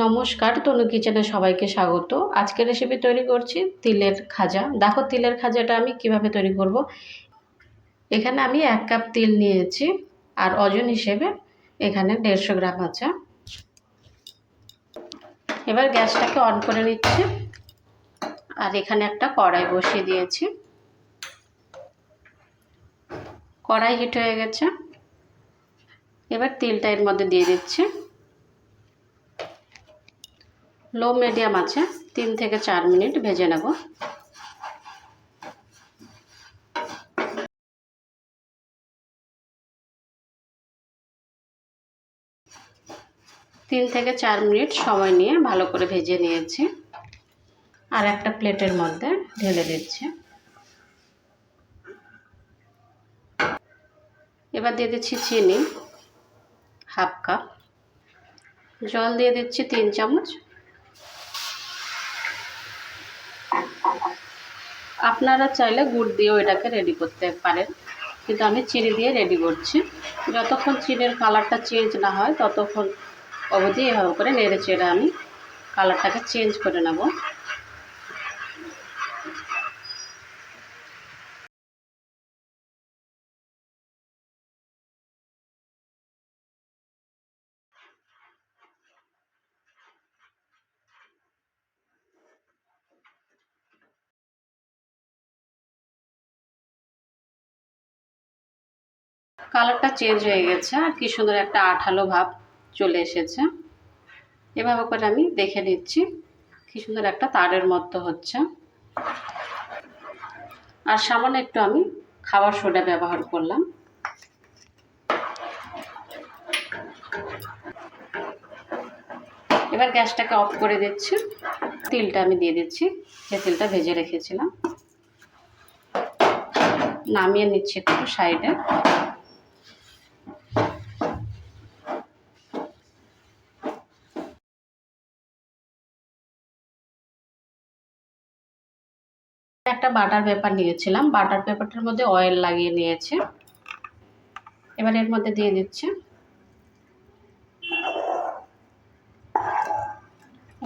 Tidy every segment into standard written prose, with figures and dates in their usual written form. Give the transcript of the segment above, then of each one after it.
নমস্কার, তনু কিচেনে সবাইকে স্বাগত। আজকে রেসিপি তৈরি করছি তিলের খাজা। দেখো তিলের খাজাটা আমি কিভাবে তৈরি করব। এখানে আমি 1 কাপ তিল নিয়েছি আর ওজন হিসেবে এখানে 150 গ্রাম আছে। এবার গ্যাসটাকে অন করে নিচ্ছি আর এখানে একটা কড়াই বসিয়ে দিয়েছি। কড়াই হিট হয়ে গেছে। এবার তিলটা এর মধ্যে দিয়ে দিচ্ছি। লো মিডিয়াম আছে 3 থেকে 4 মিনিট ভেজে নেব। তিন থেকে 4 মিনিট সময় নিয়ে ভালো করে ভেজে নিয়েছি আর একটা প্লেটের মধ্যে ঢেলে দিচ্ছি। এবার দিয়ে দিচ্ছি চিনি হাফ কাপ, জল দিয়ে দিচ্ছি 3 চামচ। আপনারা চাইলে গুড় দিয়েও এটাকে রেডি করতে পারেন, কিন্তু আমি চিনি দিয়ে রেডি করছি। যতক্ষণ চিনির কালারটা চেঞ্জ না হয় ততক্ষণ অবধি এভাবে করে নেড়ে চেড়ে আমি কালারটাকে চেঞ্জ করে নেব। কালারটা চেঞ্জ হয়ে গেছে আর কি সুন্দর একটা আঠালো ভাব চলে এসেছে। এভাবে করে আমি দেখে নিচ্ছি কি সুন্দর একটা তারের মতো হচ্ছে। আর সামান্য একটু আমি খাবার সোডা ব্যবহার করলাম। এবার গ্যাসটাকে অফ করে দিচ্ছি। তিলটা আমি দিয়ে দিচ্ছি, যে তিলটা ভেজে রেখেছিলাম। নামিয়ে নিচ্ছি একটু সাইডে। একটা বাটার পেপার নিয়েছিলাম, বাটার পেপারটার মধ্যে অয়েল লাগিয়ে নিয়েছি। এবার এর মধ্যে দিয়ে দিচ্ছি।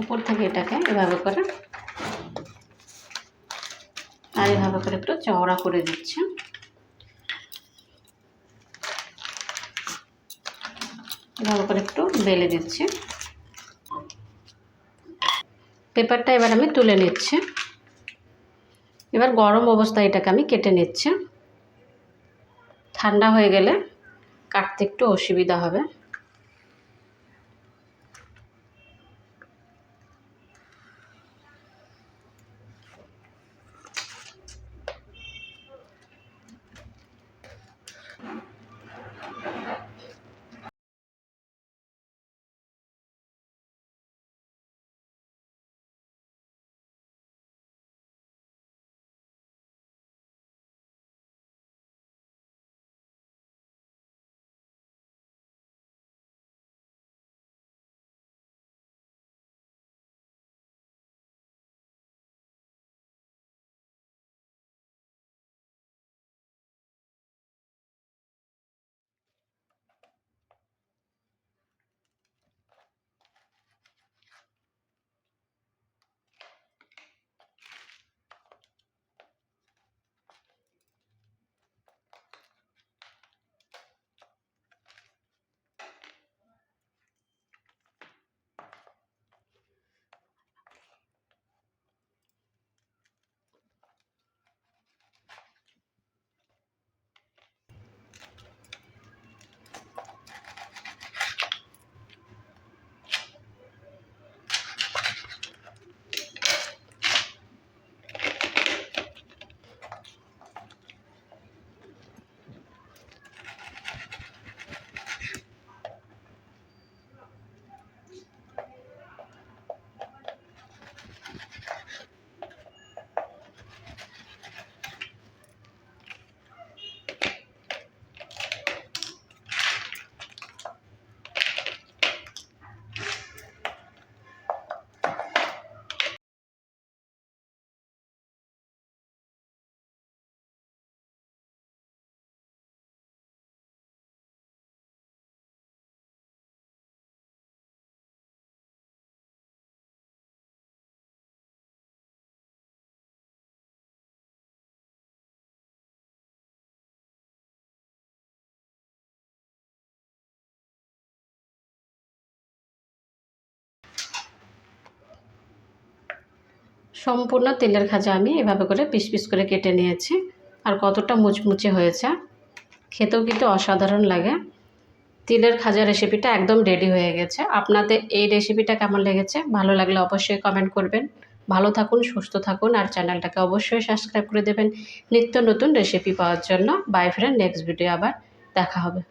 উপর থেকে এটাকে এভাবে করে আর এভাবে করে একটু চওড়া করে দিচ্ছি। এভাবে করে একটু বেলে দিচ্ছি। পেপারটা এবার আমি তুলে নিচ্ছি। এবার গরম অবস্থায় এটাকে আমি কেটে নিচ্ছি। ঠান্ডা হয়ে গেলে কাটতে একটু অসুবিধা হবে। সম্পূর্ণ তিলের খাজা আমি এভাবে করে পিস পিস করে কেটে নিয়েছি। আর কতটা মুচমুচে হয়েছে, খেতেও কিন্তু অসাধারণ লাগে। তিলের খাজা রেসিপিটা একদম রেডি হয়ে গেছে। আপনাদের এই রেসিপিটা কেমন লেগেছে? ভালো লাগলে অবশ্যই কমেন্ট করবেন। ভালো থাকুন, সুস্থ থাকুন, আর চ্যানেলটাকে অবশ্যই সাবস্ক্রাইব করে দেবেন নিত্য নতুন রেসিপি পাওয়ার জন্য। বাই ফ্রেন্ড, নেক্সট ভিডিও আবার দেখা হবে।